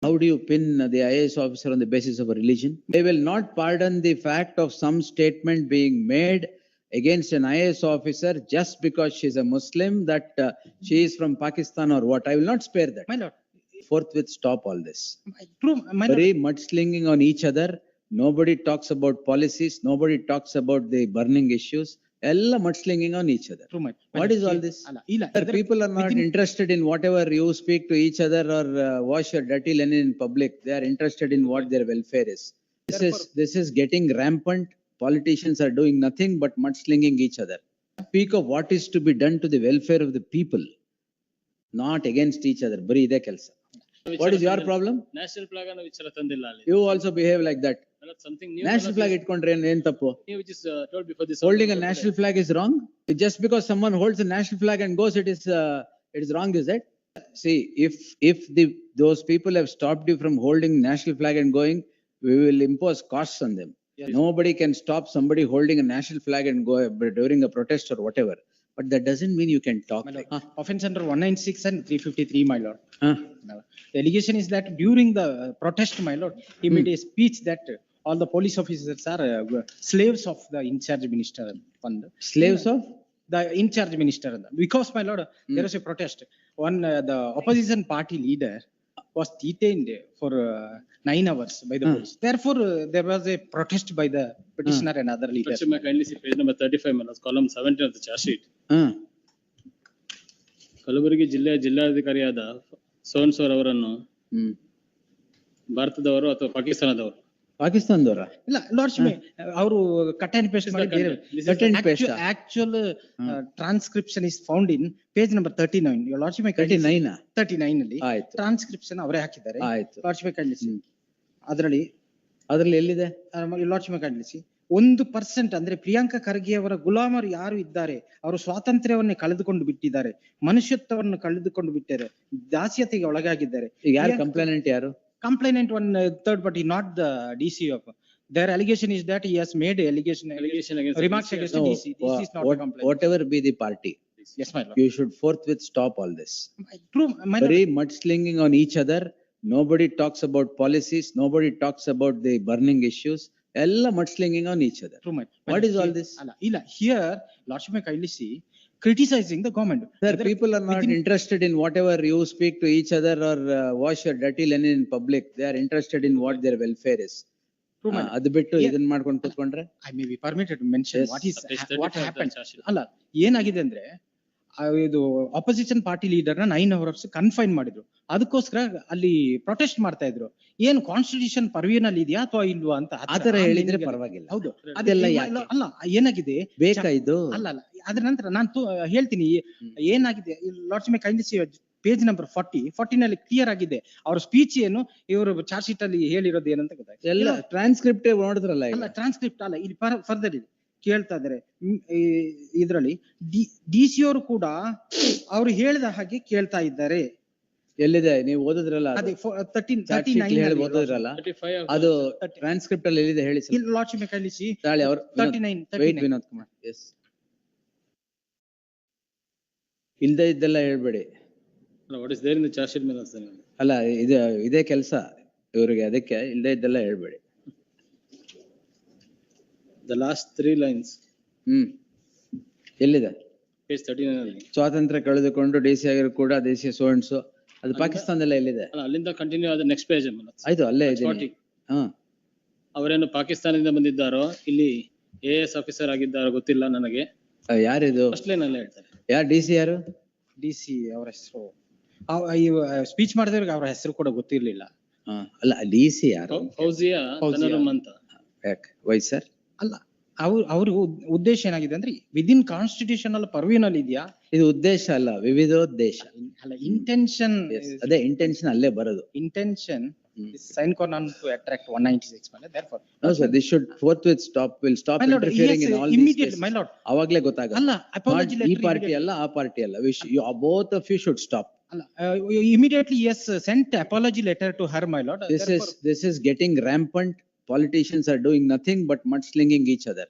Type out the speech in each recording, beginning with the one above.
How do you pin the IAS officer on the basis of a religion? They will not pardon the fact of some statement being made against an IAS officer just because she is a Muslim, that she is from Pakistan or what. I will not spare that. My lord, Forthwith stop all this. true, my lord. Very mudslinging on each other. Nobody talks about policies. Nobody talks about the burning issues. Ella mudslinging on each other. True, my What lord. is all this? Alla, illa, Sir, idra- people are not within- interested in whatever you speak to each other or wash your dirty linen in public. They are interested in what their welfare is. This is getting rampant. Politicians are doing nothing but mudslinging each other. Speak of what is to be done to the welfare of the people, not against each other. Bari ide kelsa. What is your problem? National flag ಅನ್ನು ವಿಚಾರ ತಂದಿಲ್ಲ ಅಲ್ಲಿ. You also behave like that. Something new. National flag ಇಟ್ಕೊಂಡ್ರೆ ಏನ್ ತಪ್ಪು? Which is told before this. Holding a national flag is wrong? Just because someone holds a national flag and goes, it is wrong, is it? See, if those people have stopped you from holding national flag and going, we will impose costs on them. Yes. Nobody can stop somebody holding a national flag and go during a protest or whatever. But that doesn't mean you can talk My like. lord. Offense under 196 and 353, my lord. Huh? The allegation is that during the protest, my lord, he made a speech that all the police officers are slaves of the in-charge minister fund. Slaves of? The in-charge minister. Because, my lord, there was a protest. The opposition party leader was detained for 9 hours by the police. Therefore, there was a protest by the petitioner and other leaders. Kindly see page number 35, column 17 of the charge sheet. Huh? Kalaburagi ಜಿಲ್ಲೆಯ ಜಿಲ್ಲಾಧಿಕಾರಿಯಾದ ಸೋನ್ಸೋರ್ ಅವರನ್ನು Hmm. ಭಾರತದವರು ಅಥವಾ ಪಾಕಿಸ್ತಾನದವರು? ಪಾಕಿಸ್ತಾನದವರ? ಇಲ್ಲ Lord's ಅವರು cut and paste ಮಾಡಿ ಬೇರೆ Cut and paste. actual transcription is found in page number 39. Your lordship may 39. 39 ಅಲ್ಲಿ ಆಯ್ತು. ಟ್ರಾನ್ಸ್ಕ್ರಿಪ್ಷನ್ ಅವರೇ ಹಾಕಿದ್ದಾರೆ. ಆಯ್ತು. ಲಾರ್ಡ್ಶಿಪ್ ಕಳಿಸಿ ಅದರಲ್ಲಿ ಅದ್ರಲ್ಲಿ ಎಲ್ಲಿದೆ? ಲಾರ್ಡ್ಶಿಪ್ ಕಳಿಸಿ 1% ಅಂದ್ರೆ ಪ್ರಿಯಾಂಕಾ ಖರ್ಗೆ ಅವರ ಗುಲಾಮರು ಯಾರು ಇದ್ದಾರೆ, ಅವರು ಸ್ವಾತಂತ್ರ್ಯವನ್ನೇ ಕಳೆದುಕೊಂಡು ಬಿಟ್ಟಿದ್ದಾರೆ, ಮನುಷ್ಯತ್ವವನ್ನು ಕಳೆದುಕೊಂಡು ಬಿಟ್ಟಿದ್ದಾರೆ, ದಾಸ್ಯತೆಗೆ ಒಳಗಾಗಿದ್ದಾರೆ. ಈಗ ಯಾರು ಕಂಪ್ಲೇನೆಂಟ್ ಯಾರು? Complainant one third party, not the DC of. Their allegation is that he has made Allegation against remarks against the No, DC. This is not a complaint. whatever be the party, Yes, my lord. you should forthwith stop all this. True, my lord. Very mudslinging on each other. Nobody talks about policies. Nobody talks about the burning issues. Ella mudslinging on each other. True, my. What is all this? Alla, illa, here, lordship may kindly see, criticizing the government. Sir, Whether people are not within- interested in whatever you speak to each other or wash your dirty linen in public. They are interested in what their welfare is. True, my lord. ಅದು ಬಿಟ್ಟು Yeah. ಇದನ್ನ ಮಾಡ್ಕೊಂಡು ಕೂತ್ಕೊಂಡ್ರೆ? I may be permitted to mention Yes. what is, Page what 35 happened. charge sheet. ಅಲ್ಲ, ಏನಾಗಿದೆ ಅಂದ್ರೆ ಇದು opposition party leader ನ 9 hours ಕನ್ಫೈನ್ ಮಾಡಿದ್ರು. ಅದಕ್ಕೋಸ್ಕರ ಅಲ್ಲಿ ಪ್ರೊಟೆಸ್ಟ್ ಮಾಡ್ತಾ ಇದ್ರು. ಏನ್ ಕಾನ್ಸ್ಟಿಟ್ಯೂಷನ್ ಪರ್ವಿನಲ್ಲಿ ಇದೆಯಾ ಅಥವಾ ಇಲ್ವಾ ಅಂತ ಆ ತರ ಹೇಳಿದ್ರೆ ಪರವಾಗಿಲ್ಲ. ಹೌದು. ಅದೆಲ್ಲ ಇಲ್ಲ, ಯಾಕೆ? ಅಲ್ಲ, ಏನಾಗಿದೆ ಬೇಕಾ ಇದು? ಅಲ್ಲ ಅದ್ರ ನಂತರ ನಾನು ಹೇಳ್ತೀನಿ ಏನಾಗಿದೆ. Lords may kindly see page number 40 ನಲ್ಲಿ ಕ್ಲಿಯರ್ ಆಗಿದೆ ಅವ್ರ ಸ್ಪೀಚ್ ಏನು, ಇವರು ಚಾರ್ಜ್ ಶೀಟ್ ಅಲ್ಲಿ ಹೇಳಿರೋದು ಏನಂತ ಗೊತ್ತಾಯ್ತು. ಎಲ್ಲ ಟ್ರಾನ್ಸ್ಕ್ರಿಪ್ಟ್ ನೋಡಿದ್ರಲ್ಲ ಈಗ. ಅಲ್ಲ ಟ್ರಾನ್ಸ್ಕ್ರಿಪ್ಟ್ ಅಲ್ಲ, ಇಲ್ಲಿ ಫರ್ದರ್ ಇದೆ ಕೇಳ್ತಾ ಇದಾರೆ. ಇದ್ರಲ್ಲಿ DC ಅವರು ಕೂಡ ಅವ್ರು ಹೇಳಿದ ಹಾಗೆ ಕೇಳ್ತಾ ಇದ್ದಾರೆ. ಎಲ್ಲಿದೆ? ನೀವು ಓದಿದ್ರಲ್ಲ ಅದು? ಅದೇ 39 ಹೇಳಿ ಓದಿದ್ರಲ್ಲ 35 of ಅದು ಟ್ರಾನ್ಸ್ಕ್ರಿಪ್ಟ್ ಅಲ್ಲಿ ಎಲ್ಲಿದೆ ಹೇಳಿ ಸರ್. ಇಲ್ಲಿ ಲಾರ್ಡ್ಶಿಪ್ ಮೇ ಕೈಂಡ್ಲಿ ಸಿ ತಾಳಿ ಅವರು 39 ವಿನೋದ್ ಕುಮಾರ್. ಎಸ್, ಇಲ್ದೇ ಇದ್ದೆಲ್ಲ ಹೇಳ್ಬೇಡಿ. what is there in the charge sheet ಮೇಲೆ ಅನ್ಸುತ್ತೆ ನಿಮ್ಗೆ? ಅಲ್ಲ ಇದೇ ಕೆಲಸ ಇವ್ರಿಗೆ, ಅದಕ್ಕೆ ಇಲ್ದೇ ಇದ್ದೆಲ್ಲ ಹೇಳ್ಬೇಡಿ. The last 3 lines, ಎಲ್ಲಿದೆ? page 39 ಅಲ್ಲಿ. ಸ್ವಾತಂತ್ರ್ಯ ಕಳೆದುಕೊಂಡು DC ಆಗಿರೋ ಕೂಡ ದೇಶೀಯ ಸೋಣ್ಸು ಅದು ಪಾಕಿಸ್ತಾನದಲ್ಲ ಎಲ್ಲಿದೆ? ಅಲ್ಲ, ಅಲ್ಲಿಂದ ಕಂಟಿನ್ಯೂ ಆದ ನೆಕ್ಸ್ಟ್ ಪೇಜ್. ಆಯ್ತು, ಅಲ್ಲೇ ಇದೆ. 40. ಹಾ, ಅವರೇನು ಪಾಕಿಸ್ತಾನದಿಂದ ಬಂದಿದ್ದಾರೋ, ಇಲ್ಲಿ AS ಆಫೀಸರ್ ಆಗಿದ್ದಾರೋ ಗೊತ್ತಿಲ್ಲ ನನಗೆ. ಯಾರಿದು? ಫಸ್ಟ್ ಲೈನ್ ಅಲ್ಲೇ ಹೇಳ್ತಾರೆ. ಯಾರು DC ಯಾರು? DC ಅವರ ಹೆಸರು ಸ್ಪೀಚ್ ಮಾಡಿದವ್ರಿಗೆ ಅವರ ಹೆಸರು ಕೂಡ ಗೊತ್ತಿರ್ಲಿಲ್ಲ. ಅಲ್ಲ DC ಯಾರು? ಫೌಜಿಯಾ ತನರುಮ್ ಅಂತ. Y sir? ಅಲ್ಲ, ಅವ್ರ ಉದ್ದೇಶ ಏನಾಗಿದೆ ಅಂದ್ರೆ ವಿದಿನ್ ಕಾನ್ಸ್ಟಿಟ್ಯೂಷನಲ್ ಪರ್ವಿನಲ್ಲಿ ಇದೆಯಾ ಇದು ಉದ್ದೇಶ ಅಲ್ಲ, ವಿವಿಧೋದ್ದೇಶ. ಅಲ್ಲ, ಇಂಟೆನ್ಷನ್. ಅದೇ ಇಂಟೆನ್ಷನ್ ಅಲ್ಲೇ ಬರೋದು. Intention is sine qua non to attract 196. Therefore, No sir, this should forthwith stop. Will stop my lord, interfering yes, in all these immediately, cases. my lord. ಅವಾಗ್ಲೇ ಗೊತ್ತಾಗಲ್ಲ. ಅಲ್ಲ, apology ಈ letter ಪಾರ್ಟಿ ಅಲ್ಲ, ಆ party ಅಲ್ಲ. Both of you should stop. ಅಲ್ಲ, immediately yes, sent apology letter to her, my lord. This is getting rampant. Politicians are doing nothing but mudslinging each other.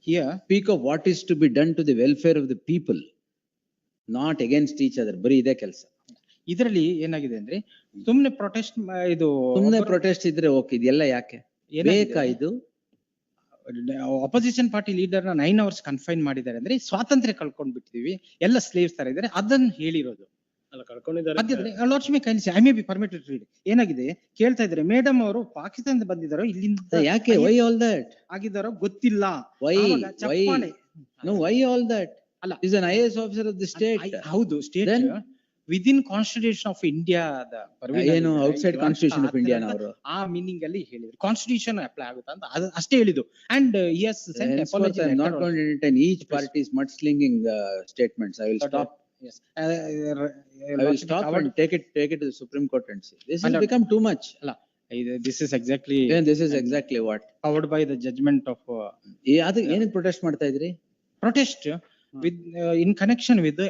Here, Speak of what is to be done to the welfare of the people, not against each other. ಬರೀ ಇದೇ ಕೆಲಸ. ಇದರಲ್ಲಿ ಏನಾಗಿದೆ ಅಂದ್ರೆ ಸುಮ್ನೆ protest ಇದು ಸುಮ್ನೆ protest ಇದ್ರೆ ಓಕೆ, ಇದೆಲ್ಲ ಯಾಕೆ ಬೇಕಾ ಇದು? ಅಪೋಸಿಷನ್ ಪಾರ್ಟಿ ಲೀಡರ್ ನ 9 hours ಕನ್ಫೈನ್ ಮಾಡಿದ್ದಾರೆ ಅಂದ್ರೆ ಸ್ವಾತಂತ್ರ್ಯ ಕಳ್ಕೊಂಡ್ ಬಿಟ್ಟಿದೀವಿ, ಎಲ್ಲ ಸ್ಲೇವ್ಸ್ ತರ ಇದ್ದಾರೆ, ಅದನ್ನ ಹೇಳಿರೋದು. ಅಲ್ಲ ಕಳ್ಕೊಂಡಿದ್ದಾರೆ. ಅದಿದ್ರೆ lords kindly I may be permitted to read. ಏನಾಗಿದೆ ಕೇಳ್ತಾ ಇದ್ದಾರೆ, ಮೇಡಮ್ ಅವರು ಪಾಕಿಸ್ತಾನದಿಂದ ಬಂದಿದ್ದಾರೋ ಇಲ್ಲಿಂದ ಯಾಕೆ? Why all that? ಆಗಿದ್ದಾರೋ ಗೊತ್ತಿಲ್ಲ. Why? ಆವಾಗ ಚಪ್ಪಾಳೆ. No, why all that? ಅಲ್ಲ, Is an IAS officer of the state. ಹೌದು, state Then? Within constitution of India ಏನು ಔಟ್ಸೈಡ್ ಕಾನ್ಸ್ಟಿಟ್ಯೂಷನ್ ಆಫ್ ಇಂಡಿಯಾ ಅವರು? ಆ ಮೀನಿಂಗ್ ಅಲ್ಲಿ ಹೇಳಿದ್ರು ಕಾನ್ಸ್ಟಿಟ್ಯೂಷನ್ ಅಪ್ಲೈ ಆಗುತ್ತಾ ಅಂತ, ಅದು ಅಷ್ಟೇ ಹೇಳಿದ್ದು. And yes sent apology I'm not letter. going to entertain each party's mudslinging statements. I will stop. Yes. I will stop and take it to the Supreme Court and see. This has Allowed. become too much. This is exactly And this is exactly what. covered by the judgment of ಅದು ಏನಕ್ಕೆ protest ಮಾಡ್ತಾ ಇದ್ರಿ? protest with in connection with the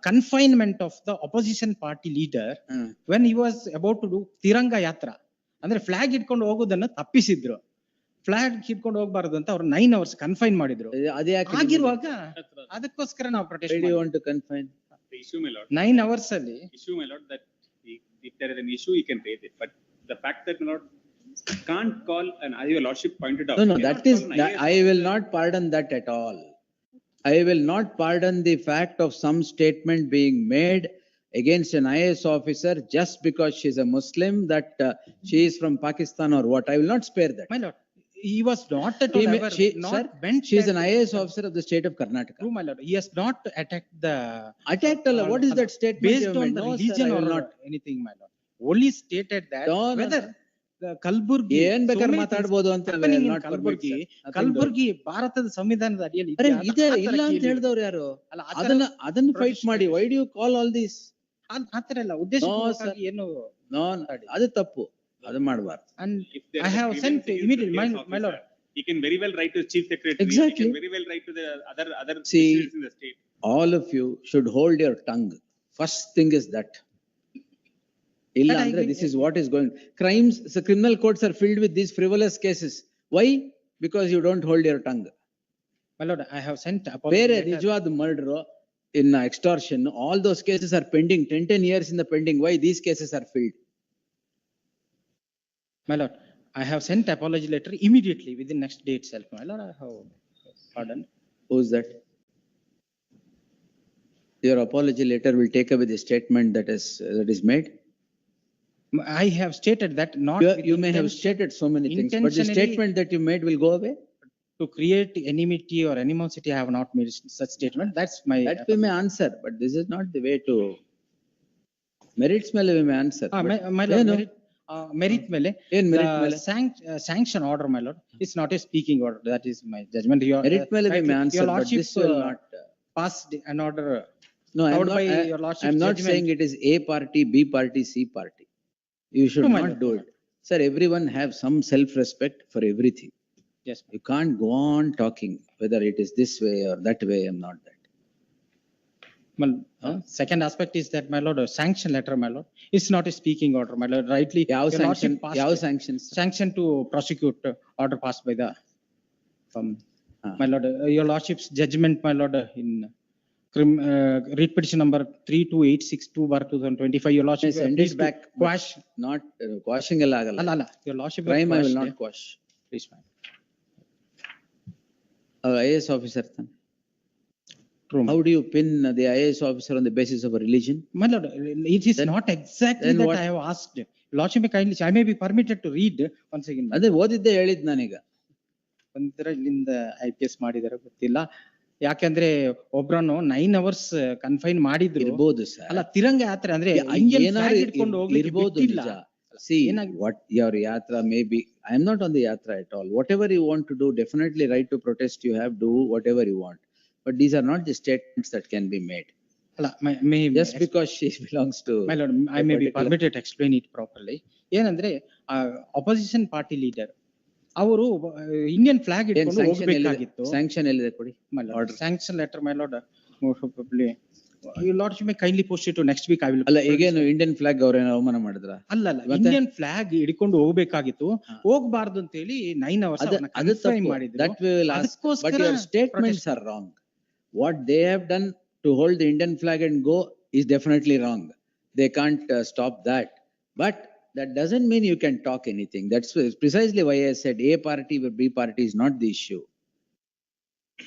confinement of the opposition party leader when he was about to do Tiranga Yatra. ಅಂದ್ರೆ flag ಇಟ್ಕೊಂಡು ಹೋಗೋದನ್ನ ತಪ್ಪಿಸಿದ್ರು. Flag ಹಿಡ್ಕೊಂಡು ಹೋಗ್ಬಾರ್ದು ಅಂತ ಅವ್ರು 9 hours ಕನ್ಫೈನ್ ಮಾಡಿದ್ರು. ಅದೇ ಯಾಕೆ ಆಗಿರುವಾಗ ಅದಕ್ಕೋಸ್ಕರ ನಾವು protest you want to confine? The issue, my lord, 9 hours ಅಲ್ಲಿ issue, my lord, that if there is an issue, you can raise it, but the fact that, my lord, can't call, and as your lordship pointed out. No, you that cannot is, call an IAS I will not pardon that at all. I will not pardon the fact of some statement being made against an IAS officer just because she is a Muslim, that she is from Pakistan or what. I will not spare that. my lord, he was not at He all may- ever she- not sir, bent She is at- an IAS officer of the state of Karnataka. True, my lord, he has not attacked the Attacked Allah, what is that statement? based you have on made? the No, sir, religion I or will not not. anything, my lord, only stated that No, no, whether no. the Kalburgi ಏನ್ so ಬೇಕಾದ್ರೆ many things ಮಾತಾಡ್ಬೋದು ಅಂತ happening in not permit, Kalburgi, sir. Nothing to- Kalburgi ಭಾರತದ ಸಂವಿಧಾನದ ಅಡಿಯಲ್ಲಿ ಅರೆ ಇದೆಯಾ? ಇದೆ ಆ ತರ ಇಲ್ಲ ಅಂತ ಕೇಳಿದ್ರು. ಹೇಳಿದವ್ರು ಯಾರು? ಅಲ್ಲ, ಆ ತರ- ಅದನ್ನ ಫೈಟ್ protest ಮಾಡಿ. Why do you call all this? ಆ ತರ ಎಲ್ಲ ಉದ್ದೇಶಪೂರ್ವಕವಾಗಿ sir. ಏನು No, ಅದು ತಪ್ಪು, ಅದು ಮಾಡಬಾರ್ದು. and If there I is a have grievance sent against the immediately, IAS my officer, lord, he can very well write to chief secretary. Exactly. He can very well write to the other See, officials in the state. All of you should hold your tongue. First thing is that. ಇಲ್ಲ But I ಅಂದ್ರೆ agree. this is what is going. Crimes, the criminal courts are filled with these frivolous cases. Why? Because you don't hold your tongue. my lord, I have sent apology ಬೇರೆ letter. ನಿಜವಾದ murder, in extortion, all those cases are pending, 10 years in the pending. Why these cases are filled? My lord, I have sent apology letter immediately within next day itself, my lord, I have pardoned. Who's that? Your apology letter will take away the statement that is made. I have stated that not with You may have intention stated so many things, but the intentionally- statement that you made will go away. to create enmity or animosity. I have not made such statement. That's my. That we may answer, but this is not the way to. Merits ಮೇಲೆ we may answer. Ah, but my lord, ಏನು? merit ಮೇಲೆ. ಏನ್ merit the ಮೇಲೆ? Sanction order, my lord, it's not a speaking order. That is my judgment. Your Merit ಮೇಲೆ we may answer, your but lordship this will not. passed an order. No, I'm covered not, by I- your lordship's I'm not judgment. saying it is A party, B party, C party. You should No, my not lord. do it. Sir, everyone have some self-respect for everything. Yes. You can't go on talking whether it is this way or that way. I'm not that. Second aspect is that, my lord, a sanction letter, my lord, it's not a speaking order, my lord, rightly. ಯಾವ your lordship sanction, passed ಯಾವ it. sanctions? Sanction to prosecute order passed by the, Ah. my lord, your lordship's judgment, my lord, in read petition number 32862/2025, your lordship. Send please it to back. Quash, Not quashing ಎಲ್ಲ ಆಗಲ್ಲ. ಅಲ್ಲ, your lordship. Crime I will quashed not it. quash. Please, ma'am. IAS officer. then. True, ma'am. How do you pin the IAS officer on the basis of a religion? My lord, it is Then- not exactly then that what? I have asked. Lordship may kindly, I may be permitted to read once again. ಅದೇ ಓದಿದ್ದೆ ಹೇಳಿದ್ ನಾನೀಗ. ಒಂಥರ ಇಲ್ಲಿಂದ IPS ಮಾಡಿದಾರೆ ಗೊತ್ತಿಲ್ಲ. ಯಾಕಂದ್ರೆ ಒಬ್ರನ್ನು 9 hours confine ಮಾಡಿದ್ರು. ಇರ್ಬೋದು ಸರ್. ಅಲ್ಲ, ತಿರಂಗ ಯಾತ್ರೆ ಅಂದ್ರೆ ಇಂಡಿಯನ್ ಏನಾದ್ರು ಫ್ಲಾಗ್ ಇಟ್ಕೊಂಡು ಹೋಗ್ಲಿಕ್ಕೆ ಇರ್ಬೋದು ಬಿಟ್ಟಿಲ್ಲ. ನಿಜ. See, ಏನಾಗಿದೆ? what your yatra may be, I am not on the yatra at all. Whatever you want to do, definitely right to protest, you have, do whatever you want. But these are not the statements that can be made. ಅಲ್ಲ, may Just because she belongs to. my lord, I may be particular- permitted to explain it properly. ಏನಂದ್ರೆ opposition party leader ಅವರು Indian flag ಏನ್ ಇಟ್ಕೊಂಡು sanction ಎಲ್ಲಿದೆ? ಹೋಗ್ಬೇಕಾಗಿತ್ತು. Sanction ಎಲ್ಲಿದೆ ಕೊಡಿ. Order. Sanction letter, my lord, most probably. Your lordship may kindly post it to next week. I will. ಅಲ್ಲ ಈಗೇನು ಇಂಡಿಯನ್ ಫ್ಲಾಗ್ ಅವ್ರೇನೋ ಅವಮಾನ ಮಾಡಿದ್ರ? ಅಲ್ಲ, ಮತ್ತೆ? ಇಂಡಿಯನ್ ಫ್ಲಾಗ್ ಹಿಡ್ಕೊಂಡು ಹೋಗ್ಬೇಕಾಗಿತ್ತು, ಹಾ. ಹೋಗ್ಬಾರ್ದು ಅಂತ ಹೇಳಿ 9 hours ಅದು ಅವ್ರನ್ನ ಅದು confine ತಪ್ಪು. ಮಾಡಿದ್ರು. That we will ask, but ಅದಕ್ಕೋಸ್ಕರ your statements are wrong. What they have done to hold the Indian flag and go is definitely wrong. they can't stop that. But that doesn't mean you can talk anything. That's precisely why I said A party or B party is not the issue.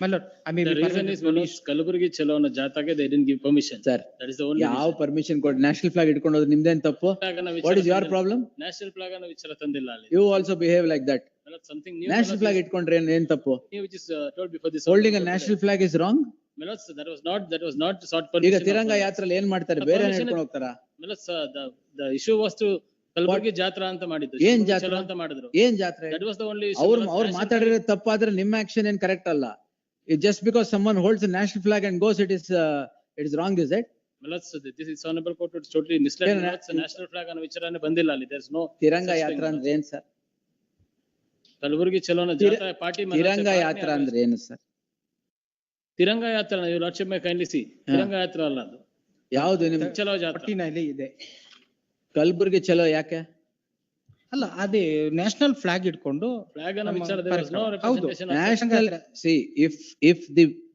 My lord, I may The be reason permitted is to Manoj, Kalburgi Chalo ಅನ್ನೋ ಜಾಥಾಗೆ they didn't give permission. Sir, That is the only ಯಾವ reason. Permission ಕೊಡ್ national flag ಇಟ್ಕೊಂಡು ಹೋದ್ರೆ ನಿಮ್ದೇನ್ ತಪ್ಪು? Flag ಅನ್ನ What is ವಿಚಾರ your ತಂದಿಲ್ಲ. problem? National flag ಅನ್ನ ವಿಚಾರ ತಂದಿಲ್ಲ ಅಲ್ಲಿ. You also behave like that. Manoj, something new. National flag ಇಟ್ಕೊಂಡ್ರೆ ಏನ್ ತಪ್ಪು? Which is told before this. Holding a national flag is wrong? Manoj, that was not sought ಈಗ permission. ತಿರಂಗ ಯಾತ್ರೆಯಲ್ಲಿ ಏನ್ ಮಾಡ್ತಾರೆ? ಬೇರೆ ಇಟ್ಕೊಂಡು ಹೋಗ್ತಾರ? Manoj, the issue was to Kalaburagi ಜಾತ್ರಾ ಅಂತ ಮಾಡಿದ್ರು. ಏನ್ ಶಿವಮೊಗ್ಗ ಜಾತ್ರಾ? ಚಲೋ ಅಂತ ಮಾಡಿದ್ರು. ಏನ್ ಜಾತ್ರೆ? That was the only issue. ಅವ್ರು Manoj, ಅವ್ರು national ಮಾತಾಡಿರೋ ತಪ್ಪಾದ್ರೆ ನಿಮ್ಮ ಆಕ್ಷನ್ ಏನ್ ಕರೆಕ್ಟ್ ಅಲ್ಲ. Just because someone holds a national flag and goes, it is wrong, is it? Manoj, this is honorable court is totally misled. ಏನ್ Manoj, national flag ಅನ್ನೋ ವಿಚಾರನೇ ಬಂದಿಲ್ಲ ಅಲ್ಲಿ. There is no. Tiranga such ಯಾತ್ರಾ thing, ಅಂದ್ರೆ ಏನ್ sir? Kalaburagi ಚಲೋನ ಜಾತ್ರಾ party. Tiranga ಯಾತ್ರಾ ಅಂದ್ರೆ ಏನು ಸರ್? ತಿರಂಗ ಯಾತ್ರಾ you lordship may kindly see. Tiranga ಯಾತ್ರಾ ಅಲ್ಲ ಅದು. ಯಾವ್ದು ನಿಮ್ ಚಲೋ ಜಾತ್ರಾ. ಪಟ್ಟಿನಲ್ಲಿ ಇದೆ. ಕಲ್ಬುರ್ಗಿ ಚಲೋ ಯಾಕೆ? ಅಲ್ಲ ಅದೇ ನ್ಯಾಷನಲ್ ಫ್ಲಾಗ್ ಇಟ್ಕೊಂಡು Flag ಅನ್ನೋ ನಮ್ಮ ವಿಚಾರ there was no ಕಾರ್ಯಕ್ರಮ. ಹೌದು. representation of. National, see, if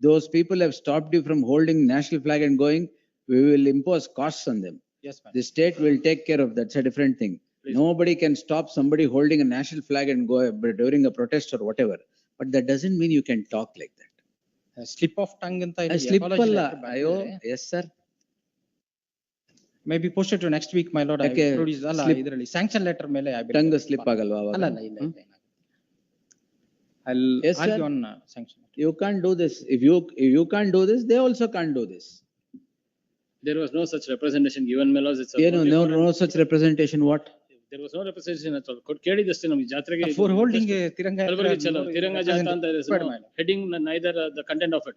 those people have stopped you from holding national flag and going, we will impose costs on them. Yes, ma'am. The state will take care of that. That's a different thing. Please. Nobody can stop somebody holding a national flag and go during a protest or whatever. But that doesn't mean you can talk like that. Slip of tongue ಅಂತ I slip ಅಲ್ಲ. ಅಯ್ಯೋ, yes sir. May be posted to next week my lord. I ಯಾಕೆ? Produce ಅಲ್ಲ Slip- ಇದರಲ್ಲಿ sanction letter ಮೇಲೆ Tongue slip ಆಗಲ್ವಾ ಅವಾಗ? ಅಲ್ಲ ಇಲ್ಲ ಹ್ಮ್? I'll Yes, sir. argue on sanction. You can't do this. If you can't do this, they also can't do this. There was no such representation given, my lords. It's a ಏನು, only no such representation, what? There was no representation at all. ಕೇಳಿದಷ್ಟೇ ನಮಗೆ ಜಾತ್ರೆಗೆ. For holding a Tiranga Kalaburagi ಚಲೋ ತಿರಂಗ ಜಾತ್ರಾ ಅಂತ there is no Madam. heading neither the content of it.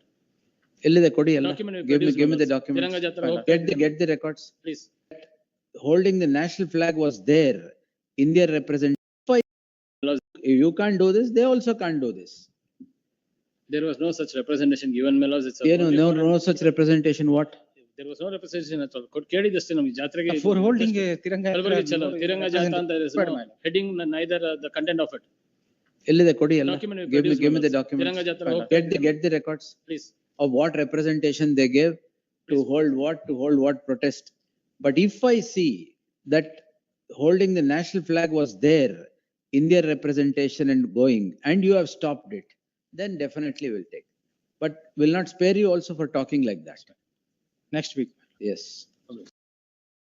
ಎಲ್ಲಿದೆ ಕೊಡಿ ಎಲ್ಲ? Document will Give me produce, the my lords. documents. Tiranga ಜಾತ್ರಾ Get the records. please. Holding the national flag was there. India represent. If you can't do this, they also can't do this. There was no such representation given, my lords. It's a ಏನು, only no such representation, what? There was no representation at all. ಕೇಳಿದಷ್ಟೇ ನಮಗೆ ಜಾತ್ರೆಗೆ. For holding a Tiranga Kalaburagi ಚಲೋ ತಿರಂಗ ಜಾತ್ರಾ ಅಂತ there is no Madam. heading neither the content of it. ಎಲ್ಲಿದೆ ಕೊಡಿ ಎಲ್ಲ? Document will Give produce, me my the lords. documents. Tiranga ಜಾತ್ರಾ Get the records please. of what representation they gave to hold what protest. But if I see that holding the national flag was there, India representation and going, and you have stopped it, then definitely we'll take. But will not spare you also for talking like that. next week. Yes.